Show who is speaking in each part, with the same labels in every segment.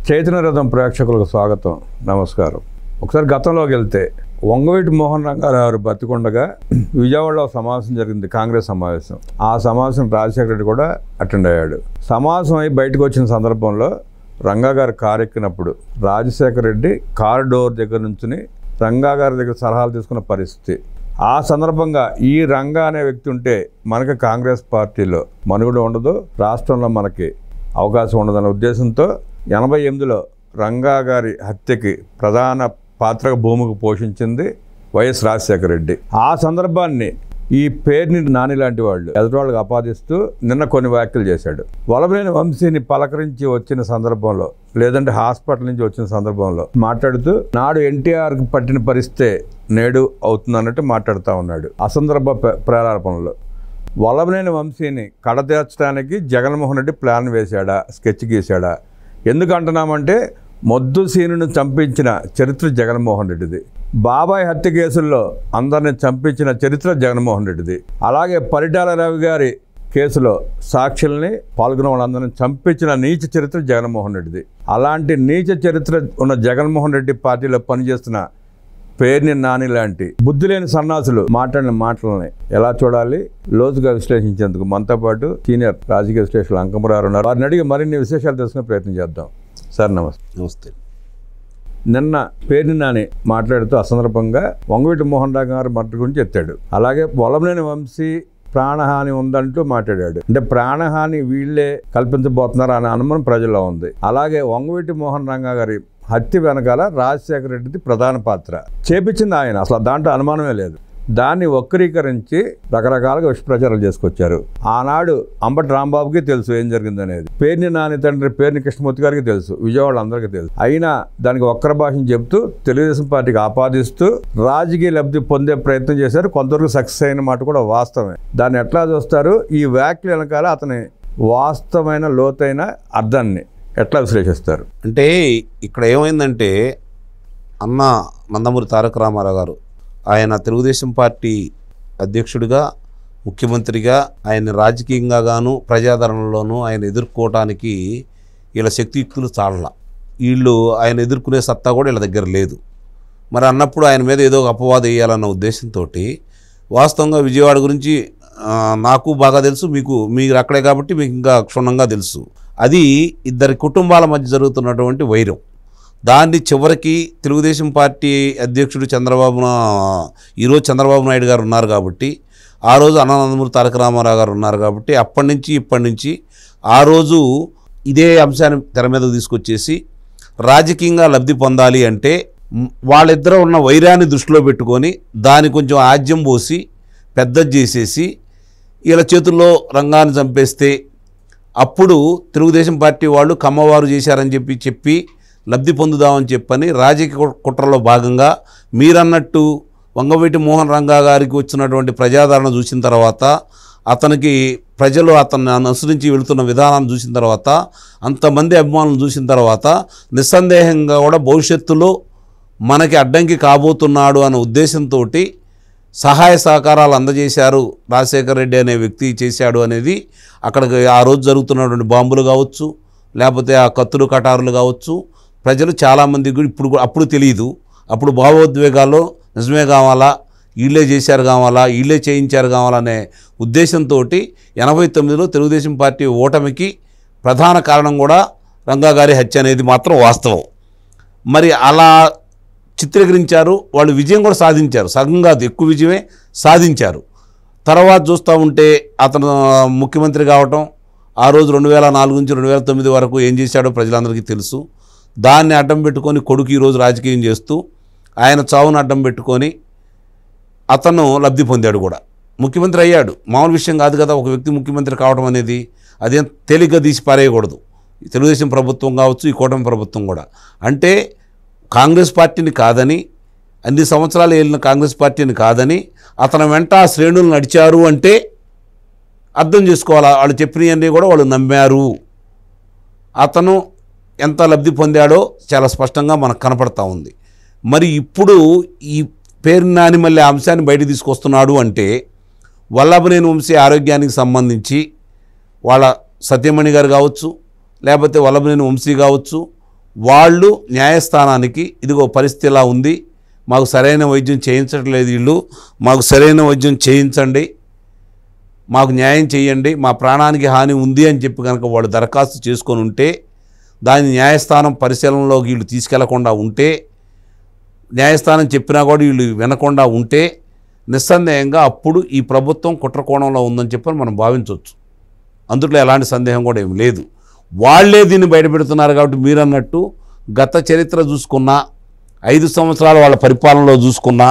Speaker 1: చైతన్య రథం ప్రేక్షకులకు స్వాగతం, నమస్కారం. ఒకసారి గతంలోకి వెళ్తే వంగవీటి మోహన్ రంగారావు బతికొండగా విజయవాడలో సమావేశం జరిగింది, కాంగ్రెస్ సమావేశం. ఆ సమావేశం రాజశేఖర రెడ్డి కూడా అటెండ్ అయ్యాడు. సమావేశం అయి బయటకు వచ్చిన సందర్భంలో రంగా గారు కారు ఎక్కినప్పుడు రాజశేఖర రెడ్డి కారు డోర్ దగ్గర నుంచి రంగా గారి దగ్గర సలహాలు తీసుకున్న పరిస్థితి. ఆ సందర్భంగా ఈ రంగా అనే వ్యక్తి ఉంటే మనకి కాంగ్రెస్ పార్టీలో మనుగడ ఉండదు, రాష్ట్రంలో మనకి అవకాశం ఉండదనే ఉద్దేశంతో 88లో రంగా గారి హత్యకి ప్రధాన పాత్రగా భూమికి పోషించింది వైఎస్ రాజశేఖర రెడ్డి. ఆ సందర్భాన్ని ఈ పేరుని నాని లాంటి వాళ్ళు ఎదుటివాళ్ళకి ఆపాదిస్తూ నిన్న కొన్ని వ్యాఖ్యలు చేశాడు. వలభనేని వంశీని పలకరించి వచ్చిన సందర్భంలో, లేదంటే హాస్పిటల్ నుంచి వచ్చిన సందర్భంలో మాట్లాడుతూ నాడు ఎన్టీఆర్కి పట్టిన పరిస్థితే నేడు అవుతుంది అన్నట్టు మాట్లాడుతూ ఉన్నాడు. అసందర్భ ప్రేరేపణలో వలభనేని వంశీని కడతీర్చడానికి జగన్మోహన్ రెడ్డి ప్లాన్ వేశాడా, స్కెచ్ గీశాడా? ఎందుకు అంటున్నామంటే మొద్దు సీనును చంపించిన చరిత్ర జగన్మోహన్ రెడ్డిది. బాబాయ్ హత్య కేసుల్లో అందరిని చంపించిన చరిత్ర జగన్మోహన్ రెడ్డిది. అలాగే పరిటాల రవి గారి కేసులో సాక్షుల్ని పాల్గొన్న వాళ్ళందరినీ చంపించిన నీచ చరిత్ర జగన్మోహన్ రెడ్డిది. అలాంటి నీచ చరిత్ర ఉన్న జగన్మోహన్ రెడ్డి పార్టీలో పనిచేస్తున్న పేరుని నాని లాంటి బుద్ధి లేని సన్నాసులు మాట్లాడిన మాటలని ఎలా చూడాలి, లోతుగా విశ్లేషించేందుకు మనతో పాటు సీనియర్ రాజకీయ విశ్లేషకులు అంకమరావు ఉన్నారు. వారిని అడిగి మరిన్ని విశేషాలు తెలుసుకునే ప్రయత్నం చేద్దాం. సార్ నమస్తే.
Speaker 2: నమస్తే.
Speaker 1: నిన్న పేరుని నాని మాట్లాడుతూ అసందర్భంగా వంగవీటి మోహన్ రావు గారి మరణం గురించి ఎత్తాడు. అలాగే వలభనేని వంశీ ప్రాణహాని ఉందంటూ మాట్లాడాడు. అంటే ప్రాణహాని వీళ్ళే కల్పించబోతున్నారు అనే అనుమానం ప్రజల్లో ఉంది. అలాగే వంగవీటి మోహన్ రంగా గారి హత్య వెనకాల రాజశేఖర రెడ్డిది ప్రధాన పాత్ర, చేపించింది ఆయన, అసలు దాంట్లో అనుమానమే లేదు. దాన్ని వక్రీకరించి రకరకాలుగా విషప్రచారాలు చేసుకొచ్చారు. ఆనాడు అంబటి రాంబాబుకి తెలుసు ఏం జరిగిందనేది, పేరుని నాని తండ్రి పేరుని కృష్ణమూర్తి గారికి తెలుసు, విజయవాడ అందరికీ తెలుసు. అయినా దానికి వక్ర భాషను చెప్తూ తెలుగుదేశం పార్టీకి ఆపాదిస్తూ రాజకీయ లబ్ధి పొందే ప్రయత్నం చేశారు. కొంతవరకు సక్సెస్ అయిన మాట కూడా వాస్తవమే. దాన్ని ఎట్లా చూస్తారు? ఈ వ్యాఖ్యల వెనకాల అతని వాస్తవమైన లోతైన అర్థాన్ని ఎట్లా విశ్లేషిస్తారు?
Speaker 2: అంటే ఇక్కడ ఏమైందంటే అన్న నందమూరి తారక రామారావు గారు ఆయన తెలుగుదేశం పార్టీ అధ్యక్షుడిగా, ముఖ్యమంత్రిగా ఆయన రాజకీయంగా గాను ప్రజాదరణలోనూ ఆయన ఎదుర్కోవటానికి వీళ్ళ శక్తియుక్తులు చాలలా. వీళ్ళు ఆయన ఎదుర్కొనే సత్తా కూడా వీళ్ళ దగ్గర లేదు. మరి అన్నప్పుడు ఆయన మీద ఏదో ఒక అపవాదం వేయాలన్న ఉద్దేశంతో వాస్తవంగా విజయవాడ గురించి నాకు బాగా తెలుసు, మీరు అక్కడే కాబట్టి మీకు ఇంకా క్షుణ్ణంగా తెలుసు. అది ఇద్దరి కుటుంబాల మధ్య జరుగుతున్నటువంటి వైరం. దాన్ని చివరికి తెలుగుదేశం పార్టీ అధ్యక్షుడు ఈరోజు చంద్రబాబు నాయుడు గారు ఉన్నారు కాబట్టి, ఆ రోజు అన్న నందమూరి తారక రామారావు గారు ఉన్నారు కాబట్టి అప్పటి నుంచి ఇప్పటి నుంచి ఆ రోజు ఇదే అంశాన్ని తెర మీదకు తీసుకొచ్చేసి రాజకీయంగా లబ్ధి పొందాలి అంటే వాళ్ళిద్దరూ ఉన్న వైరాన్ని దృష్టిలో పెట్టుకొని దాన్ని కొంచెం ఆజ్యం పోసి పెద్దది చేసేసి వీళ్ళ చేతుల్లో రంగాన్ని చంపేస్తే అప్పుడు తెలుగుదేశం పార్టీ వాళ్ళు కమ్మవారు చేశారని చెప్పి లబ్ధి పొందుదామని చెప్పని రాజకీయ కుట్రలో భాగంగా మీరన్నట్టు వంగవీటి మోహన్ రంగా గారికి వచ్చినటువంటి ప్రజాదరణ చూసిన తర్వాత, అతనికి ప్రజలు అతన్ని అనుసరించి వెళుతున్న విధానాన్ని చూసిన తర్వాత, అంతమంది అభిమానులు చూసిన తర్వాత నిస్సందేహంగా కూడా భవిష్యత్తులో మనకి అడ్డంకి కాబోతున్నాడు అనే ఉద్దేశంతో సహాయ సహకారాలు అందజేశారు రాజశేఖర రెడ్డి అనే వ్యక్తి చేశాడు అనేది అక్కడికి ఆ రోజు జరుగుతున్నటువంటి బాంబులు కావచ్చు, లేకపోతే ఆ కత్తులు కటారులు కావచ్చు, ప్రజలు చాలామంది అప్పుడు తెలియదు. అప్పుడు భావోద్వేగాల్లో నిజమే కావాలా, వీళ్ళే చేశారు కావాలా, వీళ్ళే చేయించారు కావాలనే ఉద్దేశంతో 89లో తెలుగుదేశం పార్టీ ఓటమికి ప్రధాన కారణం కూడా రంగా గారి హత్య అనేది మాత్రం వాస్తవం. మరి అలా చిత్రీకరించారు. వాళ్ళు విజయం కూడా సాధించారు, సగం కాదు ఎక్కువ విజయమే సాధించారు. తర్వాత చూస్తూ ఉంటే అతను ముఖ్యమంత్రి కావటం, ఆ రోజు 2004 నుంచి 2009 వరకు ఏం చేశాడో ప్రజలందరికీ తెలుసు. దాన్ని అడ్డం పెట్టుకొని కొడుకు ఈరోజు రాజకీయం చేస్తూ ఆయన చావును అడ్డం పెట్టుకొని అతను లబ్ధి పొందాడు కూడా, ముఖ్యమంత్రి అయ్యాడు. మామూలు విషయం కాదు కదా ఒక వ్యక్తి ముఖ్యమంత్రి కావడం అనేది. అదేం తేలిగ్గా తీసి పారేయకూడదు. తెలుగుదేశం ప్రభుత్వం కావచ్చు, ఈ కూటమి ప్రభుత్వం కూడా. అంటే కాంగ్రెస్ పార్టీని కాదని, అన్ని సంవత్సరాలు వెళ్ళిన కాంగ్రెస్ పార్టీని కాదని అతని వెంట ఆ శ్రేణులు నడిచారు అంటే అర్థం చేసుకోవాలి. వాళ్ళు చెప్పినవన్నీ కూడా వాళ్ళు నమ్మారు. అతను ఎంత లబ్ధి పొందాడో చాలా స్పష్టంగా మనకు కనపడతా ఉంది. మరి ఇప్పుడు ఈ పేరుని నాని మళ్ళీ అంశాన్ని బయట తీసుకొస్తున్నాడు అంటే వల్లభనేని వంశీ ఆరోగ్యానికి సంబంధించి వాళ్ళ సత్యమణి గారు కావచ్చు, లేకపోతే వల్లభనేని వంశీ కావచ్చు, వాళ్ళు న్యాయస్థానానికి ఇదిగో పరిస్థితి ఇలా ఉంది, మాకు సరైన వైద్యం చేయించట్లేదు, వీళ్ళు మాకు సరైన వైద్యం చేయించండి, మాకు న్యాయం చేయండి, మా ప్రాణానికి హాని ఉంది అని చెప్పి కనుక వాళ్ళు దరఖాస్తు చేసుకొని ఉంటే, దాని న్యాయస్థానం పరిశీలనలోకి వీళ్ళు తీసుకెళ్లకుండా ఉంటే, న్యాయస్థానం చెప్పినా కూడా వీళ్ళు వినకుండా ఉంటే, నిస్సందేహంగా అప్పుడు ఈ ప్రభుత్వం కుట్రకోణంలో ఉందని చెప్పి మనం భావించవచ్చు. అందులో ఎలాంటి సందేహం కూడా ఏమి లేదు. వాళ్లే దీన్ని బయటపెడుతున్నారు. కాబట్టి మీరన్నట్టు గత చరిత్ర చూసుకున్నా, 5 సంవత్సరాలు వాళ్ళ పరిపాలనలో చూసుకున్నా,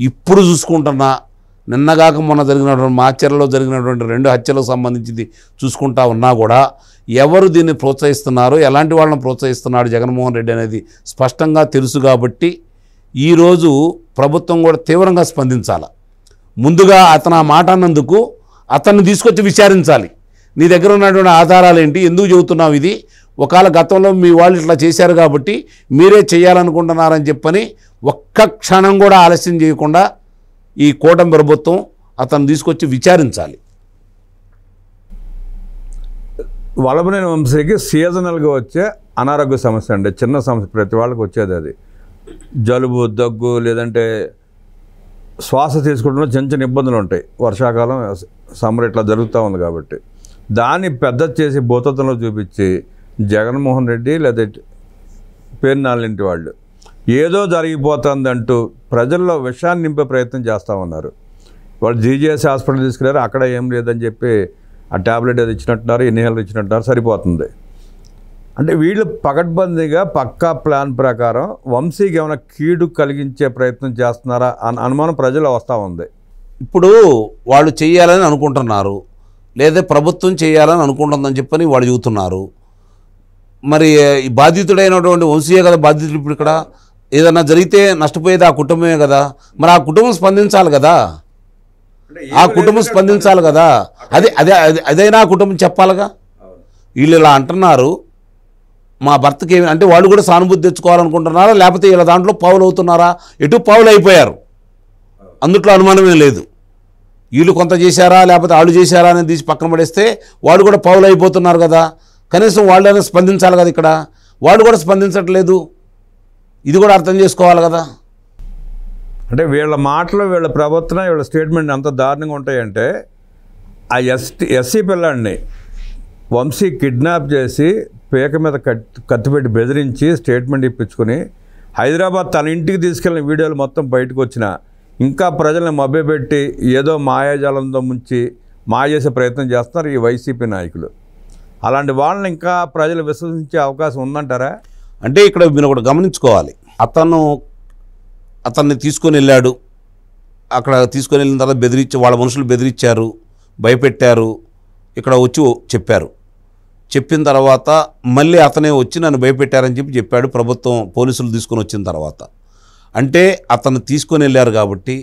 Speaker 2: ఇప్పుడు చూసుకుంటున్నా, నిన్నగాక మొన్న జరిగినటువంటి మాచర్లలో జరిగినటువంటి 2 హత్యలకు సంబంధించింది చూసుకుంటా ఉన్నా కూడా ఎవరు దీన్ని ప్రోత్సహిస్తున్నారో, ఎలాంటి వాళ్ళని ప్రోత్సహిస్తున్నాడు జగన్మోహన్ రెడ్డి అనేది స్పష్టంగా తెలుసు. కాబట్టి ఈరోజు ప్రభుత్వం కూడా తీవ్రంగా స్పందించాలి. ముందుగా అతను ఆ మాట అన్నందుకు అతన్ని తీసుకొచ్చి విచారించాలి. నీ దగ్గర ఉన్నటువంటి ఆధారాలు ఏంటి, ఎందుకు చెబుతున్నావు ఇది, ఒకవేళ గతంలో మీ వాళ్ళు ఇట్లా చేశారు కాబట్టి మీరే చేయాలనుకుంటున్నారని చెప్పని ఒక్క క్షణం కూడా ఆలస్యం చేయకుండా ఈ కూటమి ప్రభుత్వం అతను తీసుకొచ్చి విచారించాలి.
Speaker 1: వల్లభనేని వంశీకి సీజనల్గా వచ్చే అనారోగ్య సమస్య అండి, చిన్న సమస్య, ప్రతి వాళ్ళకి వచ్చేది అది. జలుబు, దగ్గు, లేదంటే శ్వాస తీసుకోవడంలో చిన్న చిన్న ఇబ్బందులు ఉంటాయి. వర్షాకాలం, సమ్మర్ ఇట్లా జరుగుతూ ఉంది కాబట్టి దాన్ని పెద్ద చేసి భూతత్వంలో చూపించి జగన్మోహన్ రెడ్డి లేదా పేర్నాళ్ళింటి వాళ్ళు ఏదో జరిగిపోతుందంటూ ప్రజల్లో విషయాన్ని నింపే ప్రయత్నం చేస్తూ ఉన్నారు. వాళ్ళు జీజీఎస్ హాస్పిటల్ తీసుకెళ్ళారు, అక్కడ ఏం లేదని చెప్పి ఆ ట్యాబ్లెట్ ఏదో ఇచ్చినట్టున్నారు, ఇన్హేలర్ ఇచ్చినట్టున్నారు, సరిపోతుంది. అంటే వీళ్ళు పకడ్బందీగా పక్కా ప్లాన్ ప్రకారం వంశీకి ఏమైనా కీడు కలిగించే ప్రయత్నం చేస్తున్నారా అని అనుమానం ప్రజల్లో వస్తూ ఉంది.
Speaker 2: ఇప్పుడు వాళ్ళు చేయాలని అనుకుంటున్నారు, లేదా ప్రభుత్వం చేయాలని అనుకుంటుందని చెప్పని వాళ్ళు చెబుతున్నారు. మరి ఈ బాధితుడైనటువంటి వంశీయే కదా బాధితుడు. ఇప్పుడు ఇక్కడ ఏదన్నా జరిగితే నష్టపోయేది ఆ కుటుంబమే కదా. మరి ఆ కుటుంబం స్పందించాలి కదా, ఆ కుటుంబం స్పందించాలి కదా. అదైనా ఆ కుటుంబం చెప్పాలిగా. వీళ్ళు ఇలా అంటున్నారు, మా భర్తకి ఏమి అంటే వాళ్ళు కూడా సానుభూతి తెచ్చుకోవాలనుకుంటున్నారా, లేకపోతే వీళ్ళ దాంట్లో పావులు అవుతున్నారా? ఎటు పావులు అయిపోయారు, అందుట్లో అనుమానమే లేదు. వీళ్ళు కొంత చేశారా లేకపోతే వాళ్ళు చేశారా అనేది తీసి పక్కన పడేస్తే వాళ్ళు కూడా పావులు అయిపోతున్నారు కదా. కనీసం వాళ్ళైనా స్పందించాలి కదా. ఇక్కడ వాళ్ళు కూడా స్పందించట్లేదు, ఇది కూడా అర్థం చేసుకోవాలి కదా.
Speaker 1: అంటే వీళ్ళ మాటలు, వీళ్ళ ప్రవర్తన, వీళ్ళ స్టేట్మెంట్ ఎంత దారుణంగా ఉంటాయంటే, ఆ ఎస్సీ పిల్లాడిని వంశీ కిడ్నాప్ చేసి పేక మీద కత్తిపెట్టి బెదిరించి స్టేట్మెంట్ ఇప్పించుకొని హైదరాబాద్ తన ఇంటికి తీసుకెళ్ళిన వీడియోలు మొత్తం బయటకు వచ్చిన ఇంకా ప్రజల్ని మభ్యపెట్టి ఏదో మాయాజాలంతో ముంచి మాయ చేసే ప్రయత్నం చేస్తున్నారు ఈ వైసీపీ నాయకులు. అలాంటి వాళ్ళని ఇంకా ప్రజలు విశ్వసించే అవకాశం ఉందంటారా?
Speaker 2: అంటే ఇక్కడ మీరు ఒకటి గమనించుకోవాలి. అతన్ని తీసుకొని వెళ్ళాడు, అక్కడ తీసుకొని వెళ్ళిన తర్వాత వాళ్ళ మనుషులు బెదిరించారు, భయపెట్టారు, ఇక్కడ వచ్చి చెప్పారు. చెప్పిన తర్వాత మళ్ళీ అతనే వచ్చి నన్ను భయపెట్టారని చెప్పాడు ప్రభుత్వం, పోలీసులు తీసుకొని వచ్చిన తర్వాత. అంటే అతను తీసుకొని వెళ్ళారు కాబట్టి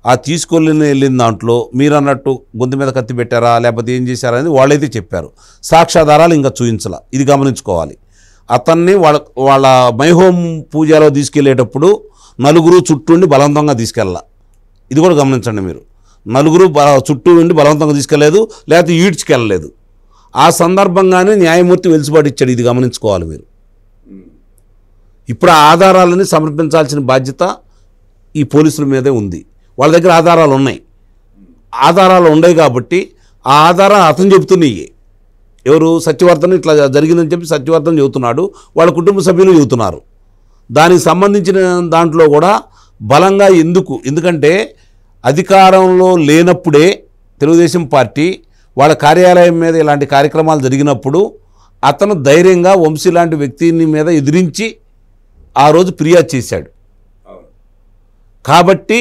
Speaker 2: ఆ తీసుకొని వెళ్ళిన దాంట్లో మీరు అన్నట్టు గొంతు మీద కత్తి పెట్టారా లేకపోతే ఏం చేశారనేది వాళ్ళైతే చెప్పారు. సాక్ష్యాధారాలు ఇంకా చూపించాల, ఇది గమనించుకోవాలి. అతన్ని వాళ్ళ మైహోమ్ పూజలో తీసుకెళ్లేటప్పుడు నలుగురు చుట్టూ ఉండి బలవంతంగా తీసుకెళ్ళాల, ఇది కూడా గమనించండి మీరు. నలుగురు చుట్టూ ఉండి బలవంతంగా తీసుకెళ్లేదు, లేకపోతే ఈడ్చుకెళ్ళలేదు. ఆ సందర్భంగానే న్యాయమూర్తి వెలుసుబాటు ఇచ్చాడు, ఇది గమనించుకోవాలి మీరు. ఇప్పుడు ఆ ఆధారాలని సమర్పించాల్సిన బాధ్యత ఈ పోలీసుల మీదే ఉంది. వాళ్ళ దగ్గర ఆధారాలు ఉన్నాయి, ఆధారాలు ఉన్నాయి కాబట్టి ఆ ఆధారాలు అతను చెబుతున్నాయి. ఎవరు? సత్యవర్ధన్ ఇట్లా జరిగిందని చెప్పి సత్యవర్ధన్ చెబుతున్నాడు, వాళ్ళ కుటుంబ సభ్యులు చెబుతున్నారు. దానికి సంబంధించిన దాంట్లో కూడా బలంగా ఎందుకంటే అధికారంలో లేనప్పుడే తెలుగుదేశం పార్టీ వాళ్ళ కార్యాలయం మీద ఇలాంటి కార్యక్రమాలు జరిగినప్పుడు అతను ధైర్యంగా వంశీ లాంటి వ్యక్తిని మీద ఎదిరించి ఆ రోజు ఫిర్యాదు చేశాడు. కాబట్టి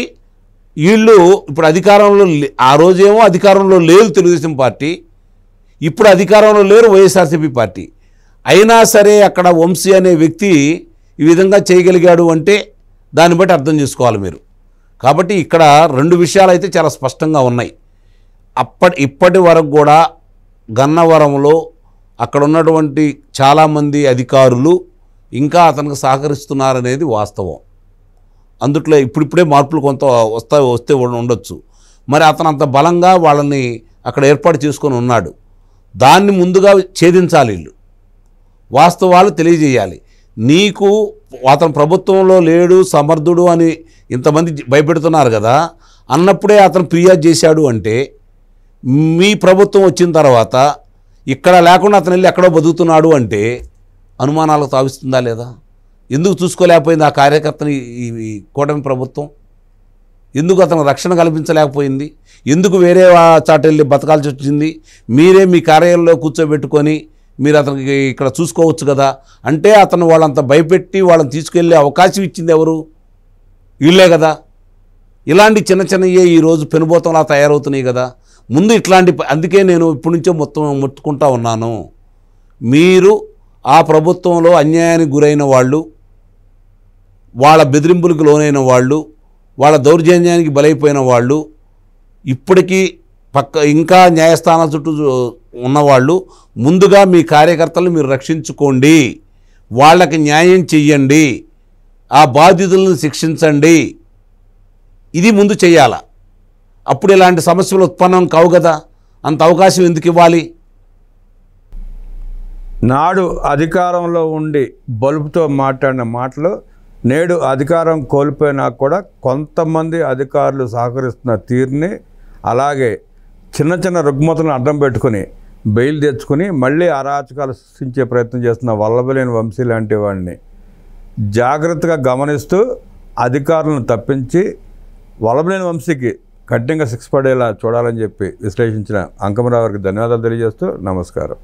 Speaker 2: వీళ్ళు ఇప్పుడు అధికారంలో ఆ రోజేమో అధికారంలో లేదు తెలుగుదేశం పార్టీ, ఇప్పుడు అధికారంలో లేరు వైఎస్ఆర్సీపీ పార్టీ. అయినా సరే అక్కడ వంశీ అనే వ్యక్తి ఈ విధంగా చేయగలిగాడు అంటే దాన్ని బట్టి అర్థం చేసుకోవాలి మీరు. కాబట్టి ఇక్కడ 2 విషయాలు అయితే చాలా స్పష్టంగా ఉన్నాయి. ఇప్పటి వరకు కూడా గన్నవరంలో అక్కడ ఉన్నటువంటి చాలామంది అధికారులు ఇంకా అతనికి సహకరిస్తున్నారనేది వాస్తవం. అందుట్లో ఇప్పుడిప్పుడే మార్పులు కొంత వస్తే ఉండొచ్చు. మరి అతను అంత బలంగా వాళ్ళని అక్కడ ఏర్పాటు చేసుకొని ఉన్నాడు. దాన్ని ముందుగా ఛేదించాలి, వీళ్ళు వాస్తవాలు తెలియజేయాలి. నీకు అతను ప్రభుత్వంలో లేడు సమర్థుడు అని ఇంతమంది భయపెడుతున్నారు కదా, అన్నప్పుడే అతను ఫిర్యాదు చేశాడు అంటే మీ ప్రభుత్వం వచ్చిన తర్వాత ఇక్కడ లేకుండా అతను వెళ్ళి ఎక్కడో బతుకుతున్నాడు అంటే అనుమానాలకు తావిస్తుందా లేదా? ఎందుకు చూసుకోలేకపోయింది ఆ కార్యకర్తని ఈ కూటమి ప్రభుత్వం? ఎందుకు అతను రక్షణ కల్పించలేకపోయింది? ఎందుకు వేరే చాట వెళ్ళి బతకాల్సి వచ్చింది? మీరే మీ కార్యాలయంలో కూర్చోబెట్టుకొని మీరు అతనికి ఇక్కడ చూసుకోవచ్చు కదా అంటే అతను వాళ్ళంతా భయపెట్టి వాళ్ళని తీసుకెళ్ళే అవకాశం ఇచ్చింది ఎవరు? వీళ్ళే కదా. ఇలాంటి చిన్న చిన్నయే ఈరోజు పెనుబోతంలా తయారవుతున్నాయి కదా. ముందు ఇట్లాంటి అందుకే నేను ఇప్పటి నుంచో ముట్టుకుంటా ఉన్నాను. మీరు ఆ ప్రభుత్వంలో అన్యాయానికి గురైన వాళ్ళు, వాళ్ళ బెదిరింపులకు లోనైన వాళ్ళు, వాళ్ళ దౌర్జన్యానికి బలైపోయిన వాళ్ళు, ఇప్పటికీ ఇంకా న్యాయస్థానాల చుట్టూ ఉన్నవాళ్ళు ముందుగా మీ కార్యకర్తలను మీరు రక్షించుకోండి, వాళ్ళకి న్యాయం చెయ్యండి, ఆ బాధితులను శిక్షించండి. ఇది ముందు చెయ్యాల. అప్పుడు ఇలాంటి సమస్యలు ఉత్పన్నం కావు కదా. అంత అవకాశం ఎందుకు ఇవ్వాలి?
Speaker 1: నాడు అధికారంలో ఉండి బలుపుతో మాట్లాడిన మాటలు నేడు అధికారం కోల్పోయినా కూడా కొంతమంది అధికారులు సహకరిస్తున్న తీరుని, అలాగే చిన్న చిన్న రుగ్మతలను అడ్డం పెట్టుకుని బెయిల్ తెచ్చుకుని మళ్ళీ అరాచకాలు సృష్టించే ప్రయత్నం చేస్తున్న వల్లభలేని వంశీ లాంటి వాడిని జాగ్రత్తగా గమనిస్తూ అధికారులను తప్పించి వల్లభలేని వంశీకి కఠినంగా శిక్ష పడేలా చూడాలని చెప్పి విశ్లేషించిన అంకమరావు గారికి ధన్యవాదాలు తెలియజేస్తూ నమస్కారం.